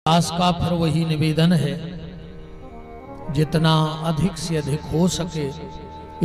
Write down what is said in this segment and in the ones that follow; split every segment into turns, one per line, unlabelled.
दास का फिर वही निवेदन है, जितना अधिक से अधिक हो सके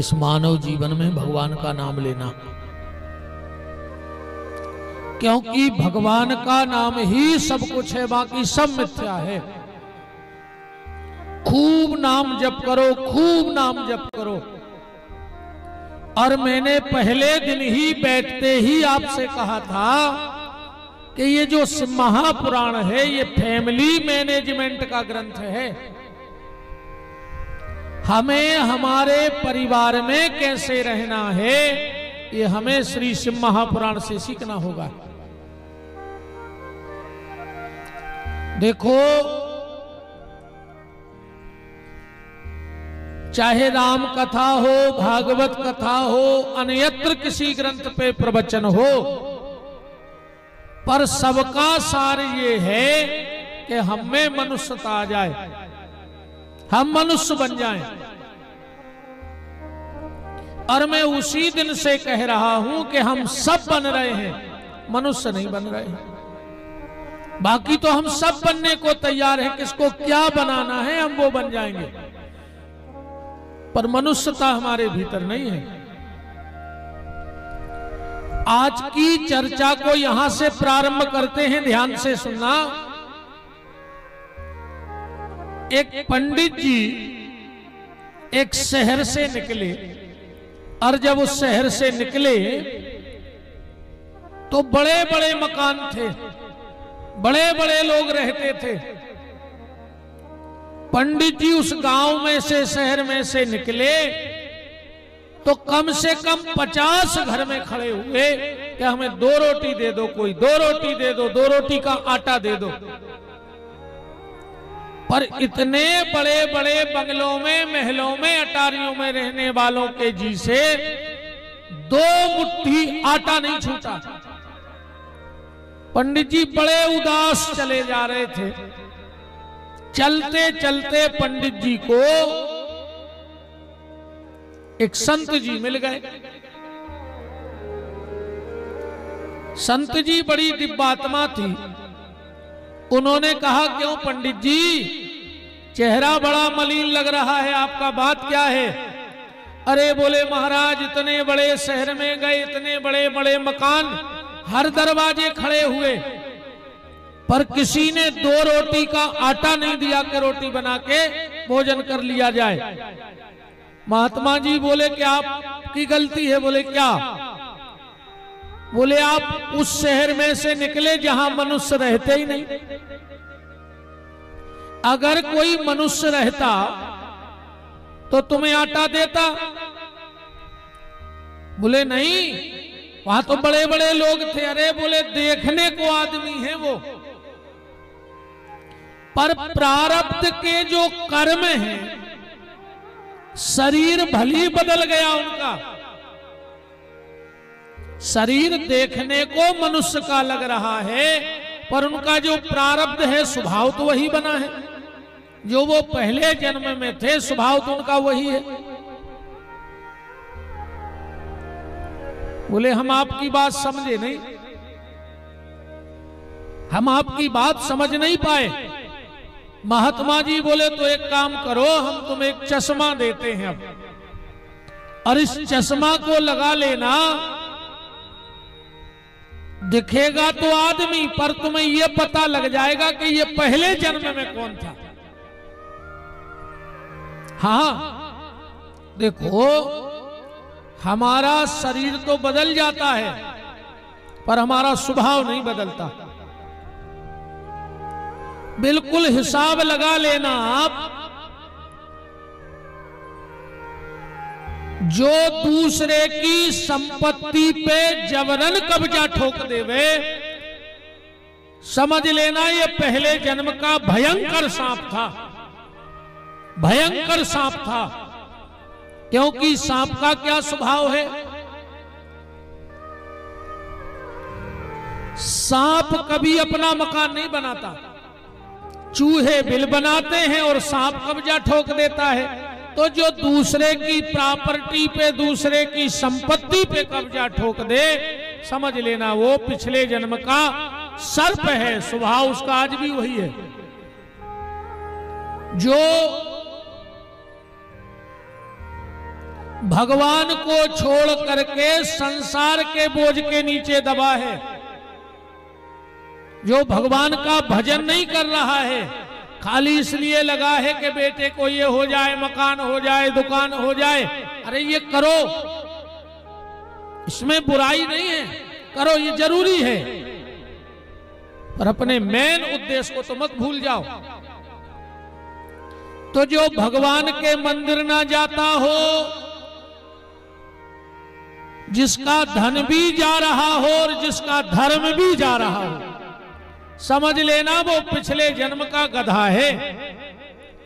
इस मानव जीवन में भगवान का नाम लेना, क्योंकि भगवान का नाम ही सब कुछ है, बाकी सब मिथ्या है। खूब नाम जप करो, खूब नाम जप करो। और मैंने पहले दिन ही बैठते ही आपसे कहा था कि ये जो महापुराण है ये फैमिली मैनेजमेंट का ग्रंथ है। हमें हमारे परिवार में कैसे रहना है ये हमें श्री शिव महापुराण से सीखना होगा। देखो, चाहे राम कथा हो, भागवत कथा हो, अन्यत्र किसी ग्रंथ पे प्रवचन हो, पर सबका सार ये है कि हम में मनुष्यता आ जाए, हम मनुष्य बन जाएं। और मैं उसी दिन से कह रहा हूं कि हम सब बन रहे हैं, मनुष्य नहीं बन रहे हैं। बाकी तो हम सब बनने को तैयार हैं, किसको क्या बनाना है हम वो बन जाएंगे, पर मनुष्यता हमारे भीतर नहीं है। आज की चर्चा को यहां से प्रारंभ करते हैं, ध्यान से सुनना। एक पंडित जी एक शहर से निकले, और जब उस शहर से निकले तो बड़े बड़े मकान थे, बड़े बड़े लोग रहते थे। पंडित जी उस गांव में से, शहर में से निकले तो कम से कम 50 घर में खड़े हुए कि हमें 2 रोटी दे दो, कोई 2 रोटी दे दो, 2 रोटी का आटा दे दो। पर इतने बड़े बड़े बंगलों में, महलों में, अटारियों में रहने वालों के जी से 2 मुट्ठी आटा नहीं छूटा। पंडित जी बड़े उदास चले जा रहे थे। चलते चलते पंडित जी को एक संत जी मिल गए। संत जी बड़ी दिव्यात्मा थी। उन्होंने कहा, क्यों पंडित जी, चेहरा बड़ा मलिन लग रहा है आपका, बात क्या है? अरे बोले महाराज, इतने बड़े शहर में गए, इतने बड़े बड़े मकान, हर दरवाजे खड़े हुए, पर किसी ने 2 रोटी का आटा नहीं दिया कि रोटी बना के भोजन कर लिया जाए। महात्मा जी बोले कि आपकी गलती है। बोले क्या? बोले आप उस शहर में से निकले जहां मनुष्य रहते ही नहीं। अगर कोई मनुष्य रहता तो तुम्हें आटा देता? बोले नहीं, वहां तो बड़े बड़े लोग थे। अरे बोले देखने को आदमी है वो, पर प्रारब्ध के जो कर्म हैं, शरीर भली बदल गया उनका। शरीर देखने को मनुष्य का लग रहा है, पर उनका जो प्रारब्ध है स्वभाव तो वही बना है। जो वो पहले जन्म में थे स्वभाव तो उनका वही है। बोले हम आपकी बात समझे नहीं, हम आपकी बात समझ नहीं पाए। महात्मा जी बोले तो एक काम करो, हम तुम्हें एक चश्मा देते हैं अब, और इस चश्मा को लगा लेना, दिखेगा तो आदमी, पर तुम्हें यह पता लग जाएगा कि ये पहले जन्म में कौन था। हाँ देखो, हमारा शरीर तो बदल जाता है, पर हमारा स्वभाव नहीं बदलता। बिल्कुल हिसाब लगा लेना आप। जो दूसरे की संपत्ति पे जबरन कब्जा ठोक देवे, समझ लेना ये पहले जन्म का भयंकर सांप था, भयंकर सांप था। क्योंकि सांप का क्या स्वभाव है? सांप कभी अपना मकान नहीं बनाता। चूहे बिल बनाते हैं और सांप कब्जा ठोक देता है। तो जो दूसरे की प्रॉपर्टी पे, दूसरे की संपत्ति पे कब्जा ठोक दे, समझ लेना वो पिछले जन्म का सर्प है, स्वभाव उसका आज भी वही है। जो भगवान को छोड़ करके संसार के बोझ के नीचे दबा है, जो भगवान का भजन नहीं कर रहा है, खाली इसलिए लगा है कि बेटे को ये हो जाए, मकान हो जाए, दुकान हो जाए, अरे ये करो, इसमें बुराई नहीं है, करो, ये जरूरी है, पर अपने मेन उद्देश्य को तो मत भूल जाओ। तो जो भगवान के मंदिर ना जाता हो, जिसका धन भी जा रहा हो और जिसका धर्म भी जा रहा हो, समझ लेना वो पिछले जन्म का गधा है।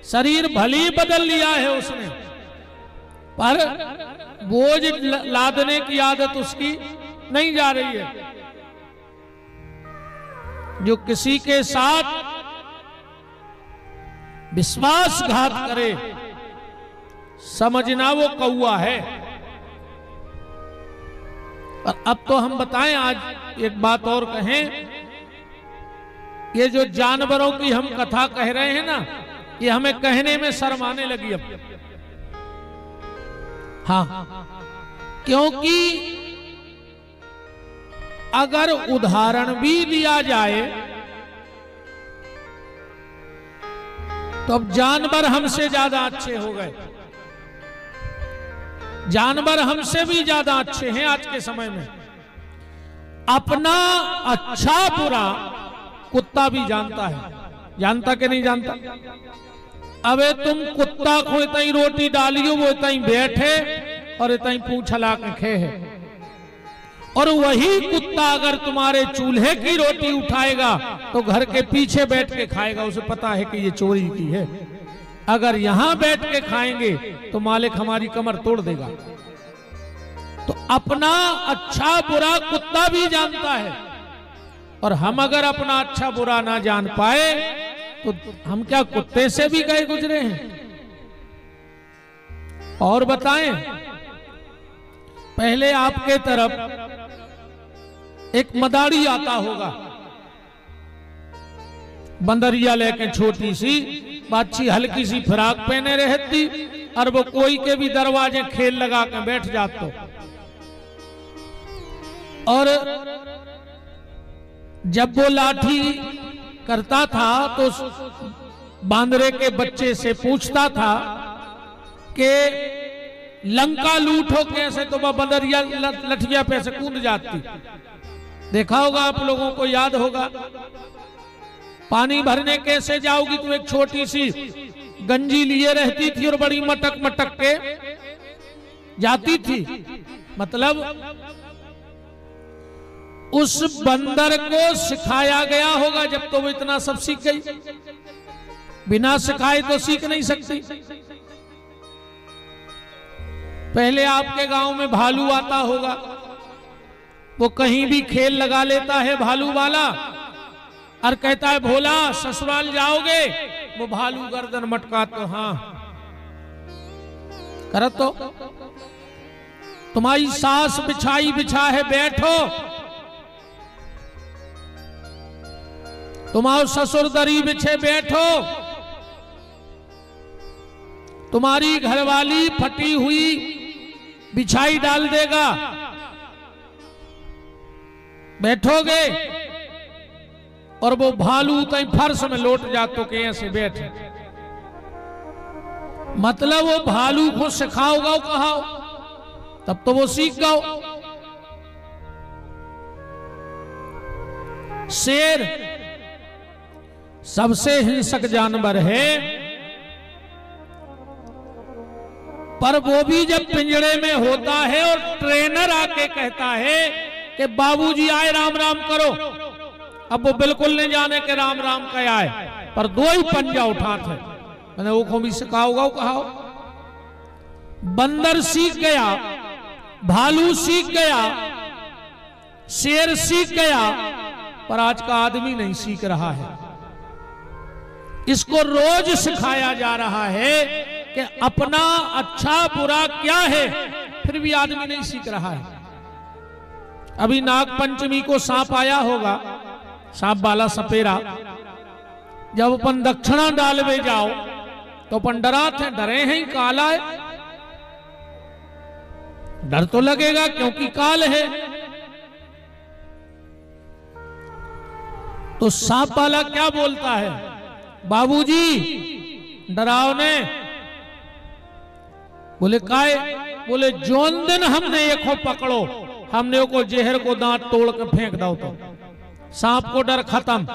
शरीर भली बदल लिया है उसने, पर बोझ लादने की आदत उसकी नहीं जा रही है। जो किसी के साथ विश्वासघात करे, समझना वो कौआ है। और अब तो हम बताएं, आज एक बात और कहें, ये जो जानवरों की हम कथा कह रहे हैं ना, ये हमें कहने में शर्म आने लगी अब। हाँ, क्योंकि अगर उदाहरण भी दिया जाए तो अब जानवर हमसे ज्यादा अच्छे हो गए। जानवर हमसे भी ज्यादा अच्छे हैं आज के समय में। अपना अच्छा बुरा कुत्ता भी जानता है, जानता कि नहीं जानता? अबे तुम कुत्ता को इतना ही रोटी डालियो, वो इतना ही बैठे और इतना ही पूंछ हला के खे है, और वही कुत्ता अगर तुम्हारे चूल्हे की रोटी उठाएगा तो घर के पीछे बैठ के खाएगा, उसे पता है कि ये चोरी की है। अगर यहां बैठ के खाएंगे तो मालिक हमारी कमर तोड़ देगा। तो अपना अच्छा बुरा कुत्ता भी जानता है, और हम अगर अपना अच्छा बुरा ना जान पाए तो हम क्या कुत्ते से भी गए गुजरे हैं? और बताएं, पहले आपके तरफ एक मदारी आता होगा, बंदरिया लेके, छोटी सी बाच्छी हल्की सी फ्राक पहने रहती, और वो कोई के भी दरवाजे खेल लगा के बैठ जाते। और जब वो लाठी करता था तो बांदरे के बच्चे से पूछता था कि लंका लूटो कैसे, तो वह बंदरिया लठिया पे से कूद जाती। देखा होगा आप लोगों को, याद होगा। पानी भरने कैसे जाओगी, तो एक छोटी सी गंजी लिए रहती थी और बड़ी मटक मटक के जाती थी। मतलब उस बंदर को सिखाया गया होगा, जब तो वो इतना सब सीख गई। बिना सिखाए तो सीख नहीं सकती। पहले आपके गांव में भालू आता होगा, वो कहीं भी खेल लगा लेता है भालू वाला, और कहता है भोला ससुराल जाओगे, वो भालू गर्दन मटका तो हाँ कर, तो तुम्हारी सास बिछाई बिछा है, बैठो, तुम्हारे ससुर दरी बिछे बैठो, तुम्हारी घरवाली फटी हुई बिछाई डाल देगा, बैठोगे। और वो भालू कहीं फर्श में लौट जातो के ऐसे बैठे। मतलब वो भालू को सिखाओगा कहाओ, तब तो वो सीख गाओ। शेर सबसे हिंसक जानवर है, पर वो भी जब पिंजड़े में होता है और ट्रेनर आके कहता है कि बाबूजी आए राम राम करो, अब वो बिल्कुल नहीं जाने के राम राम क्या है, पर दो ही पंजा उठाते हैं। मैंने वो को भी सिखाओगा कहाओ। बंदर सीख गया, भालू सीख गया, शेर सीख गया, पर आज का आदमी नहीं सीख रहा है। इसको रोज सिखाया जा रहा है कि अपना अच्छा बुरा क्या है, फिर भी आदमी नहीं सीख रहा है। अभी नाग पंचमी को सांप आया होगा, सांप वाला सपेरा, जब अपन दक्षिणा डालवे जाओ तो अपन डरात है, डरे हैं काला है, डर तो लगेगा क्योंकि काल है। तो सांप वाला क्या बोलता है, बाबूजी डरावने। बोले काय? बोले जोन दिन हमने एक पकड़ो, हमने को जहर को दांत तोड़ कर फेंक दो तो सांप को डर खत्म।